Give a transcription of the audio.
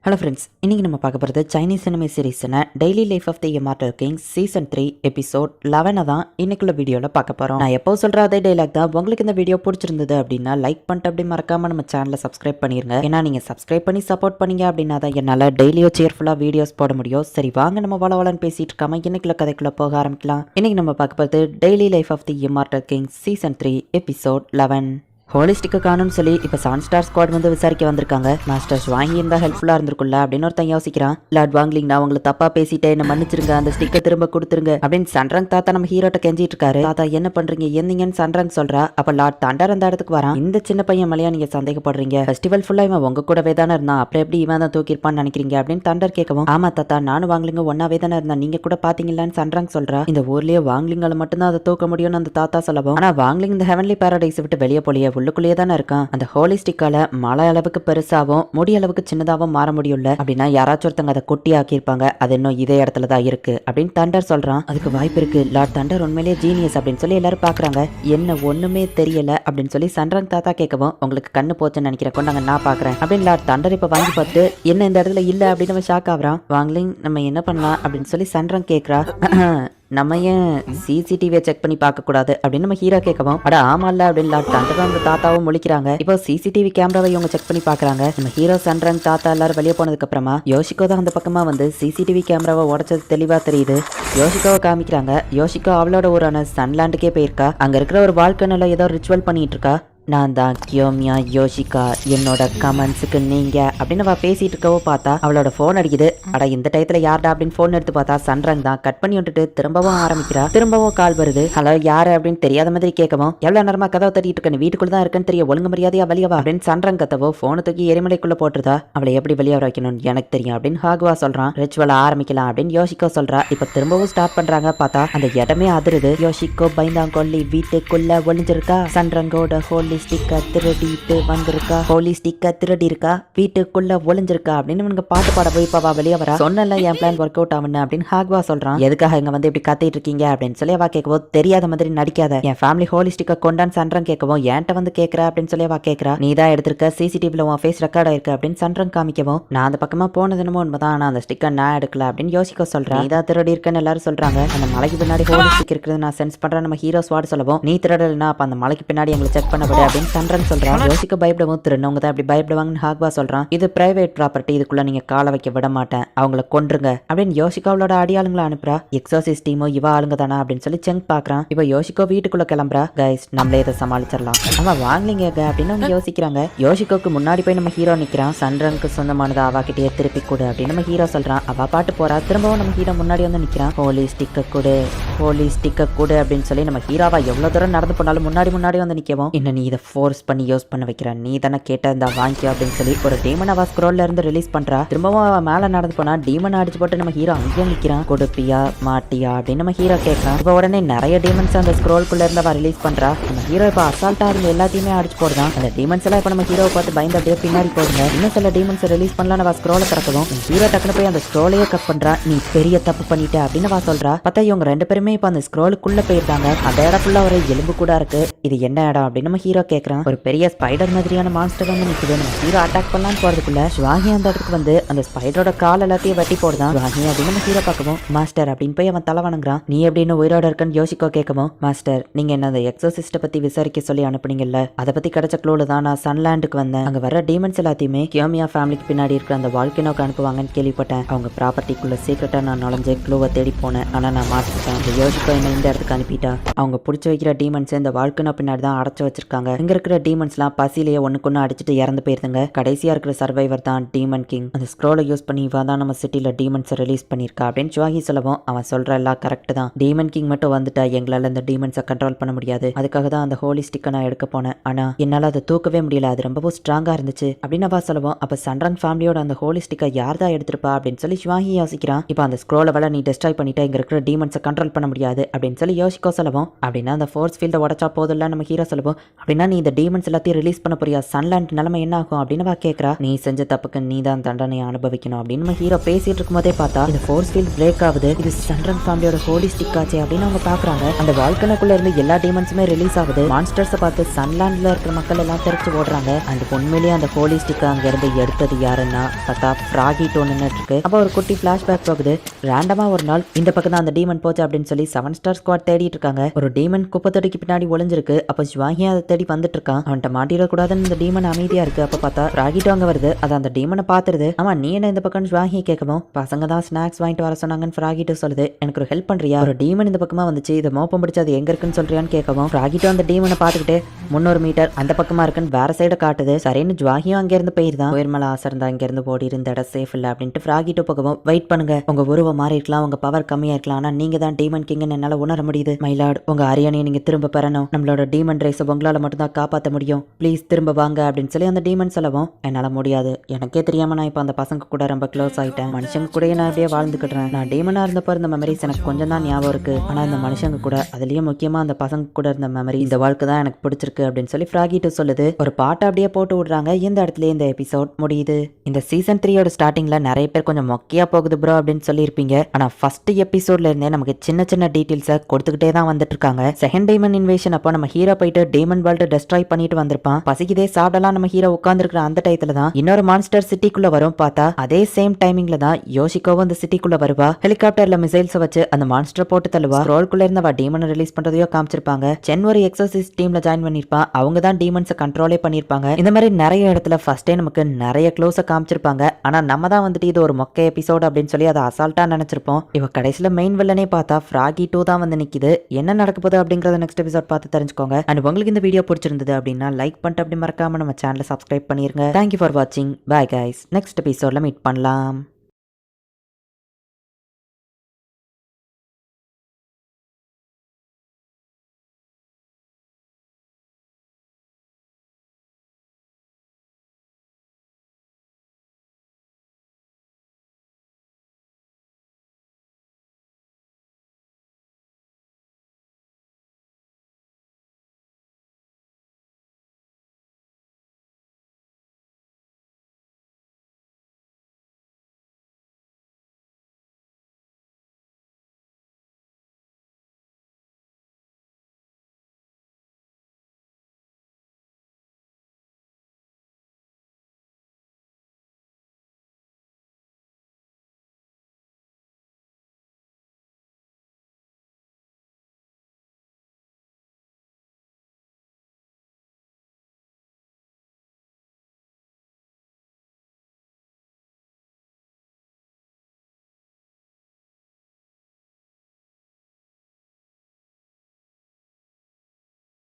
Hello friends, இன்றைக்கி நம்ம பார்க்க போகிறது சைனீஸ் சினிமா சீரீஸான daily life of the immortal king season 3 episode 11 தான் இன்னைக்குள்ள வீடியோவில் பார்க்க போகிறோம். நான் எப்போ சொல்கிற அதே டைலாக் தான். உங்களுக்கு இந்த வீடியோ பிடிச்சிருந்தது அப்படின்னா லைக் பண்ணிட்டு அப்படி மறக்காமல் நம்ம சேனலை சப்ஸ்கிரைப் பண்ணிருங்க. ஏன்னா நீங்கள் சப்ஸ்கிரைப் பண்ணி சப்போர்ட் பண்ணீங்க அப்படின்னா தான் என்னால் டெய்லியோ சேர்ஃபுல்லாக வீடியோஸ் போட முடியும். சரி வாங்க நம்ம வளவலன்னு பேசிட்டு இருக்காம இன்னைக்குள்ள கதைக்குள்ளே போக ஆரம்பிக்கலாம். இன்னைக்கு நம்ம பார்க்க போகிறது daily life of the immortal king season 3 episode 11. ஹோலிஸ்டிக்கு காணும்னு சொல்லி இப்போ சான்ஸ்டார் ஸ்குவாட் வந்து விசாரிக்க வந்திருக்காங்க. மாஸ்டர்ஸ் வாங்கியிருந்தா ஹெல்ப்ஃபுல்லாக இருந்திருக்கும்ல அப்படின்னு ஒருத்தன் யோசிக்கிறான். லார்ட் வாங்லிங், நான் உங்களை தப்பா பேசிட்டேன், என்ன மன்னிச்சிருங்க, அந்த ஸ்டிக்கை திரும்ப கொடுத்துருங்க அப்படின்னு சன்ரங் தாத்தா நம்ம ஹீரோட்ட கெஞ்சிட்டு இருக்காரு. தாத்தா என்ன பண்றீங்க என்னங்கன்னு சன்ரங் சொல்றா. அப்ப லார்ட் தண்டர் அந்த இடத்துக்கு வரான். இந்த சின்ன பையன் மேலேயா நீங்க சந்தேகப்படுறீங்க? ஃபெஸ்டிவல் ஃபுல்லா இவன் உங்க கூடவே தானே இருந்தான், அப்புறம் எப்படி இவன் தான் தூக்கிருப்பான்னு நினைக்கிறீங்க அப்படின்னு தண்டர் கேட்கவும், ஆமா தாத்தா நானும் வாங்லிங்க ஒன்னாவே தானே இருந்தா, நீங்க கூட பாத்தீங்களான்னு சன்ரங் சொல்றா. இந்த ஊர்லயே வாங்லிங்கால மட்டும்தான் அதை தூக்க முடியும்னு அந்த தாத்தா சொல்லவும், ஆனா வாங்லிங் இந்த ஹெவன்லி பாரடைஸ் விட்டு வெளியே போலியே, உள்ளுக்குள்ளேயே தானே இருக்கான். அந்த ஹோலிஸ்டிக்கால மழை அளவுக்கு பெருசாவும் முடி அளவுக்கு சின்னதாவும் மாற முடியும்ல, அப்படின்னா யாராச்சும் ஒருத்தங்க அதை கொட்டி ஆக்கியிருப்பாங்க, அது இன்னும் இதே இடத்துல தான் இருக்கு அப்படின்னு தண்டர் சொல்றான். அதுக்கு வாய்ப்பு இருக்கு, லார்ட் தண்டர் உண்மையிலேயே ஜீனியஸ் அப்படின்னு சொல்லி எல்லாரும் பாக்குறாங்க. என்ன ஒண்ணுமே தெரியல அப்படின்னு சொல்லி சன்ரங் தாத்தா கேட்கவும், உங்களுக்கு கண்ணு போச்சுன்னு நினைக்கிறேன், கொண்டாங்க நான் பாக்குறேன் அப்படின்னு லார்ட் தண்டர் இப்ப வாங்கி பார்த்து என்ன இந்த இடத்துல இல்ல அப்படின்னு நம்ம ஷாக் ஆகுறான். வாங்லிங் நம்ம என்ன பண்ணலாம் அப்படின்னு சொல்லி சன்ரங் கேட்கிறா. நம்ம ஏன் சிசிடிவியை செக் பண்ணி பார்க்க கூடாது அப்படின்னு நம்ம ஹீரோ கேட்கவும், அட ஆமால அப்படின்னு லார்ட் தண்டர் அந்த தாத்தாவும் முழிக்கிறாங்க. இப்போ சிசிடிவி கேமராவை இவங்க செக் பண்ணி பாக்குறாங்க. நம்ம ஹீரோ சன்ரங் தாத்தா எல்லாரும் வெளியே போனதுக்கு அப்புறமா யோசிக்கோ தான் அந்த பக்கமா வந்து சிசிடிவி கேமராவை உடைச்சது தெளிவா தெரியுது. யோசிக்கோவை காமிக்கிறாங்க. யோசிக்கோ அவளோட ஊரான சன்லாண்டுக்கே போயிருக்கா. அங்க இருக்கிற ஒரு வால்கனில ஏதோ ரிச்சுவல் பண்ணிட்டு இருக்கா. நான் தான் கியோமியா யோசிகா, என்னோட கமெண்ட்ஸுக்கு நீங்க அப்படின்னு அவ பேசிட்டு இருக்கவோ பார்த்தா அவளோட போன் அடிக்குது. அட இந்த டயத்துல யார்டா அப்படின்னு போன் எடுத்து பார்த்தா சன்ரங் தான். கட் பண்ணி விட்டுட்டு திரும்பவும் ஆரம்பிக்கிறா. திரும்பவும் கால் வருது. ஹலோ யாரு அப்படின்னு தெரியாத மாதிரி கேட்கவும், எவ்வளவு நேரமா கதவை தட்டிட்டு இருக்க, வீட்டுக்குள்ள தான் இருக்குன்னு தெரிய, ஒழுங்கு மரியாதையா வெளியவா அப்படின்னு சன்ரங் கத்தவோ போனை தூக்கி எரிமலைக்குள்ள போட்டுருதா. அவளை எப்படி வெளியே வைக்கணும்னு எனக்கு தெரியும் அப்படின்னு ஹாகுவா சொல்றான். ரிச்சுவல் ஆரம்பிக்கலாம் அப்படின்னு யோசிக்கோ சொல்றா. இப்ப திரும்பவும் ஸ்டார்ட் பண்றாங்க. பார்த்தா அந்த இடமே அதிருது. யோசிக்கோ பயந்தாங்கொல்லி வீட்டுக்குள்ள ஒளிஞ்சிருக்கா. சன்ரங்கோட ஹோலி ஸ்டிக்கை திருடிட்டு வந்திருக்கா. ஹோலி ஸ்டிக்கை திருடி இருக்கா, வீட்டுக்குள்ள ஒளிஞ்சிருக்கா அப்படின்னு இவனுக்கு பாட்டு பாட போய் பாவா வெளியே வரா. சொன்னல என் பிளான் ஒர்க் அவுட் ஆகுன்னு அப்படின்னு ஹாக்வா சொல்றான். எதுக்காக இங்க வந்து இப்படி கத்திட்டு இருக்கீங்க அப்படின்னு சொல்லி அவ கேட்கவும், தெரியாத மாதிரி நடிக்காத, என் ஃபேமிலி ஹோலி ஸ்டிக்கை கொண்டான்னு சன்ரங் கேட்கவும், ஏன்ட்ட வந்து கேட்கற அப்படின்னு சொல்லி அவ கேட்கறா. நீ தான் எடுத்திருக்க, சிசிடிவில உன் ஃபேஸ் ரெக்கார்ட் ஆயிருக்கு அப்படின்னு சன்ரங் காமிக்கவும், நான் அந்த பக்கமா போனது என்னமோ உண்மைதான், ஆனா அந்த ஸ்டிக்கை நான் எடுக்கல அப்படின்னு யோசிக்க சொல்றேன். நீ தான் திருடி இருக்கன்னு எல்லாரும் சொல்றாங்க. அந்த மலைக்கு பின்னாடி ஹோலி ஸ்டிக் இருக்கிறது நான் சென்ஸ் பண்றேன் நம்ம ஹீரோ ஸ்வாட் சொல்லவும், நீ திருடலனா அப்ப அந்த மலைக்கு பின்னாடி எங்களை செக் பண்ண விடு அப்படின்னு சன்ரங் சொல்றான். யோசிக்க பயப்படவும், திருநவங்க தான் அப்படி பயப்படுவாங்கன்னு ஹாக்வா சொல்றான். இது பிரைவேட் ப்ராப்பர்ட்டி, இதுக்குள்ள நீங்க காலை வைக்க விட மாட்டேன், அவங்கள கொன்றுங்க அப்படின்னு யோசிக்கோ அவளோட அடியாளுங்களை அனுப்புறா. எக்ஸோசிஸ் டீமோ இவ ஆளுங்க தானா அப்படின்னு சொல்லி செங் பாக்குறான். இப்போ யோசிக்கோ வீட்டுக்குள்ள கிளம்புறா. கைஸ் நம்மளே இதை சமாளிச்சிடலாம், அவன் வாங்கலீங்க அப்படின்னு அவங்க யோசிக்கிறாங்க. யோசிக்கோக்கு முன்னாடி போய் நம்ம ஹீரோ நிக்கிறான். சன்ரங்க்கு சொந்தமானது அவ கிட்டே திருப்பி கொடு அப்படின்னு நம்ம ஹீரோ சொல்றான். அவ பாட்டு போறா. திரும்பவும் நம்ம ஹீரோ முன்னாடி வந்து நிக்கிறான். ஹோலி ஸ்டிக்க கொடு, ஹோலி ஸ்டிக்க கொடு அப்படின்னு சொல்லி நம்ம ஹீரோவா எவ்வளவு தூரம் நடந்து போனாலும் முன்னாடி வந்து நிக்கவும், இன்னும் நீ இதை ஃபோர்ஸ் பண்ணி யூஸ் பண்ண வைக்கிற, நீ தானே கேட்ட இந்த வாங்கிக்கோ அப்படின்னு சொல்லி ஒரு டீமன் அவ ஸ்க்ரோல்ல இருந்து ரிலீஸ் பண்றா. திரும்பவும் அவ மேல நடந்து போனா டீமன் அடிச்சு போட்டு நம்ம ஹீரோ அங்கேயே நிக்கிறான். கொடுப்பியா மாட்டியா அப்படின்னு நம்ம ஹீரோ கேட்கறான். இப்ப உடனே நிறைய டீமன்ஸ் அந்த ஸ்க்ரோல்குள்ள இருந்து அவ ரிலீஸ் பண்றா. நம்ம ஹீரோ இப்ப அசால்ட்டா இருந்து எல்லாத்தையுமே அடிச்சு போடுறான். அந்த டீமன்ஸ் எல்லாம் இப்ப நம்ம ஹீரோவை பார்த்து பயந்து அப்படியே பின்னாடி போடுங்க. இன்னும் சில டீமன்ஸ் ரிலீஸ் பண்ணலாம். அவ ஸ்க்ரோலை திறக்கவும் ஹீரோ டக்குனு போய் அந்த ஸ்க்ரோலையே கட் பண்றா. நீ பெரிய தப்பு பண்ணிட்ட அப்படின்னு அவ சொல்றா. பார்த்தா இவங்க ரெண்டு பேருமே இப்ப அந்த ஸ்க்ரோலுக்குள்ள போயிருக்காங்க. அந்த இடம் ஃபுல்லா ஒரு எலும்பு கூட இருக்கு. இது என்ன இடம் அப்படின்னு நம்ம ஹீரோ கேட்கறான். ஒரு பெரிய ஸ்பைடர் மாதிரியான மான்ஸ்டர் வந்து நிக்குது. நம்ம ஹீரோ அட்டாக் பண்ணலான்னு போறதுக்குள்ள ஸ்வாகி அந்த இடத்துக்கு வந்து அந்த ஸ்பைடரோட கால் எல்லாத்தையும் வெட்டி போடுதான். ஸ்வாகி அப்படின்னு நம்ம ஹீரோ பார்க்கவும், மாஸ்டர் அப்படின்னு போய் அவன் தலை வணங்குறான். நீ எப்படின்னு உயிரோட இருக்கன்னு யோசிக்கோ கேட்கவும், மாஸ்டர் நீங்க என்ன அந்த எக்ஸோசிஸ்ட பத்தி விசாரிக்க சொல்லி அனுப்புனீங்கல்ல, அதை பத்தி கிடைச்ச க்ளூல தான் நான் சன்லாண்டுக்கு வந்தேன். அங்க வர டீமன்ஸ் எல்லாத்தையுமே கியோமியா ஃபேமிலிக்கு பின்னாடி இருக்கிற அந்த வால்கனோக்கு அனுப்புவாங்கன்னு கேள்விப்பட்டேன். அவங்க ப்ராப்பர்ட்டிக்குள்ள சீக்கிரட்டா நான் நுழைஞ்சு க்ளூவை தேடி போனேன். ஆனா நான் மாட்டிட்டேன். அந்த யோசிக்கோ என்ன இந்த இடத்துக்கு அனுப்பிட்டா. அவங்க பிடிச்சி வைக்கிற டீமன்ஸ் இந்த வால்கனோ பின்னாடி தான் அடைச்சு வச்சிருக்காங்க. இங்க இருக்கிற டீமன்ஸ்லாம் பசிலேயே ஒண்ணுக்குன்னு அடிச்சுட்டு இறந்து போயிருந்தாங்க. கடைசியா இருக்கிற சர்வைவர் தான் டீமன் கிங். அந்த ஸ்க்ரோலை யூஸ் பண்ணி இவ தான் நம்ம சிட்டில டீமன்ஸை ரிலீஸ் பண்ணிருக்கா அப்படின்னு சுவாகி சொல்லவும், அவன் சொல்ற எல்லாம் கரெக்ட் தான். டீமன் கிங் மட்டும் வந்துட்டா எங்களால இந்த டீமன்ஸை கண்ட்ரோல் பண்ண முடியாது. அதுக்காக தான் அந்த ஹோலி ஸ்டிக்கை நான் எடுக்க போனேன். ஆனா என்னால அதை தூக்கவே முடியல, அது ரொம்பவும் ஸ்ட்ராங்கா இருந்துச்சு அப்படின்னு அவ சொல்லவும், அப்ப சன்ரங் ஃபேமிலியோட அந்த ஹோலி ஸ்டிக்கை யார் தான் எடுத்திருப்பா அப்படின்னு சொல்லி சுவாகி யோசிக்கிறான். இப்போ அந்த ஸ்க்ரோலை வேலை நீ டெஸ்ட்ராய் பண்ணிட்டா இங்க இருக்கிற டீமன்ஸை கண்ட்ரோல் பண்ண முடியாது அப்படின்னு சொல்லி யோசிக்கோ சொல்லவும், அப்படின்னா அந்த ஃபோர்ஸ் ஃபீல்டை உடச்சா போதில்ல நம்ம ஹீரோ சொல்லவும், அப்படின்னு அப்படின்னா நீ இந்த டீமன்ஸ் எல்லாத்தையும் ரிலீஸ் பண்ண போறியா, சன்லேண்ட் நிலைமை என்ன ஆகும் அப்படின்னு கேட்கறா. நீ செஞ்ச தப்புக்கு நீ தான் தண்டனை அனுபவிக்கணும் அப்படின்னு நம்ம ஹீரோ பேசிட்டு இருக்கும் போதே பார்த்தா இந்த ஃபோர்ஸ் ஃபீல்ட் பிரேக் ஆகுது. இது சன்ரன் ஃபேமிலியோட ஹோலி ஸ்டிக் ஆச்சு அப்படின்னு அவங்க பாக்குறாங்க. அந்த வால்கனுக்குள்ள இருந்து எல்லா டீமன்ஸுமே ரிலீஸ் ஆகுது. மான்ஸ்டர்ஸை பார்த்து சன்லேண்ட்ல இருக்கிற மக்கள் எல்லாம் தெரிச்சு ஓடுறாங்க. அந்த உண்மையிலேயே அந்த ஹோலி ஸ்டிக் அங்க இருந்து எடுத்தது யாருன்னா பார்த்தா ஃப்ராகிட்டோ நின்னுட்டு இருக்கு. அப்ப ஒரு குட்டி பிளாஷ்பேக் போகுது. ரேண்டமா ஒரு நாள் இந்த பக்கம் தான் அந்த டீமன் போச்சு அப்படின்னு சொல்லி 7 ஸ்டார் ஸ்குவாட் தேடிட்டு இருக்காங்க. ஒரு டீமன் குப்பத்தடிக்கு பின்னாடி ஒளிஞ்சிருக்கு. அப்ப ஜுவாங்கியா அதை தேடி வந்துட்டு இருக்கான். அவன்கிட்ட மாட்டிடக்கூடாதுன்னு இந்த டீமன் அமைதியா இருக்கு. அப்ப பார்த்தா ராகிட்டோ அங்க வருது. அது அந்த டீமனை பாத்துருது. ஆமா நீ என்ன இந்த பக்கம் ஜுவாங்கி கேட்கவும் பசங்க தான் ஸ்நாக்ஸ் வாங்கிட்டு வர சொன்னாங்கன்னு ராகிட்டோ சொல்லுது. எனக்கு ஒரு ஹெல்ப் பண்றியா, ஒரு டீமன் இந்த பக்கமா வந்துச்சு, இதை மோப்பம் பிடிச்சு அது எங்க இருக்குன்னு சொல்றியான்னு கேட்கவும் ராகிட்டோ அந்த டீமனை பாத்துக்கிட்டு 300 மீட்டர் அந்த பக்கமா இருக்குன்னு வேற சைட காட்டுது. சரின்னு ஜுவாகியும் அங்க இருந்து போயிருந்தான். உயர்மலை ஆசை இருந்தா இங்க இருந்து ஓடி இருந்த இடம் சேஃப் இல்ல அப்படின்ட்டு ராகிட்டோ போகவும் வெயிட் பண்ணுங்க, உங்க உருவம் மாறி இருக்கலாம், உங்க பவர் கம்மியா இருக்கலாம், ஆனா நீங்க தான் டீமன் கிங்னு என்னால உணர முடியுது. மைலாட் உங்க அரியணையை நீங்க திரும்ப பெறணும், நம்மளோட டீமன் ரேஸை உங்களால மட்டும் தான் காப்பாற்ற முடியும், ப்ளீஸ் திரும்ப வாங்க அப்படின்னு சொல்லி அந்த டீமன் சொல்லவும் என்னால முடியாது, எனக்கே தெரியாம நான் இப்ப அந்த பசங்க கூட ரொம்ப க்ளோஸ் ஆயிட்டேன், மனுஷங்க கூட நான் அப்படியே வாழ்ந்துக்கிட்டேன், நான் டீமனா இருந்தப்ப இருந்த மெமரிஸ் எனக்கு கொஞ்சம் தான் ஞாபகம் இருக்கு, ஆனா இந்த மனுஷங்க கூட அதுலயும் முக்கியமா அந்த பசங்க கூட இருந்த மெமரி, இந்த வாழ்க்கை தான் எனக்கு பிடிச்சிருக்கு அப்படின்னு சொல்லி ஃப்ராகிட்டோ சொல்லுது. ஒரு பாட்டை அப்படியே போட்டு விடுறாங்க. இந்த இடத்துல இந்த எபிசோட் முடியுது. இந்த சீசன் 3யோட ஸ்டார்டிங்ல நிறைய பேர் கொஞ்சம் மொக்கையா போகுது ப்ரோ அப்படின்னு சொல்லியிருப்பீங்க. ஆனா ஃபர்ஸ்ட் எபிசோட்ல இருந்தே நமக்கு சின்ன சின்ன டீடைல்ஸை கொடுத்துக்கிட்டே தான் வந்துட்டு இருக்காங்க. செகண்ட் டீமன் இன்வேஷன் அப்போ நம்ம ஹீரோ போயிட்டு டீமன் வேர்ல்டு டெஸ்ட்ராய் பண்ணிட்டு வந்திருப்பான். பசிக்குதே சாப்பிடலாம் நம்ம ஹீரோ உட்கார்ந்துருக்கிற அந்த டயத்துல தான் இன்னொரு மான்ஸ்டர் சிட்டிக்குள்ள வரும். பார்த்தா அதே சேம் டைமிங்ல தான் யோசிக்கோவும் அந்த சிட்டிக்குள்ள வருவா. ஹெலிகாப்டர்ல மிசைல்ஸ் வச்சு அந்த மான்ஸ்டர் போட்டு தள்ளுவா. ரோல்குள்ள இருந்தவா டீமனை ரிலீஸ் பண்றதையோ காமிச்சிருப்பாங்க. சென் ஒரு எக்ஸோசிஸ்ட் டீம்ல ஜாயின் பண்ணிருப்பான். அவங்க தான் டீமன்ஸை கண்ட்ரோலே பண்ணிருப்பாங்க. இந்த மாதிரி நிறைய இடத்துல ஃபர்ஸ்டே நமக்கு நிறைய க்ளோஸை காமிச்சிருப்பாங்க. ஆனா நம்ம தான் வந்துட்டு இது ஒரு மொக்க எபிசோட் அப்படின்னு சொல்லி அதை அசால்ட்டா நினைச்சிருப்போம். இவ கடைசியில மெயின் வில்லனே பார்த்தா ஃப்ராகிட்டோ தான் வந்து நிக்குது. என்ன நடக்க போகுது அப்படிங்கறத நெக்ஸ்ட் எபிசோட் பார்த்து தெரிஞ்சுக்கோங்க. அண்ட் உங்களுக்கு இந்த வீடியோ பிடிச்சிருந்தது அப்படின்னா லைக் பண்ணிட்டு அப்படி மறக்காம நம்ம சேனலை சப்ஸ்கிரைப் பண்ணிருங்க. தேங்க்யூ ஃபார் வாட்சிங். Bye guys. நெக்ஸ்ட் எபிசோட்ல மீட் பண்ணலாம்.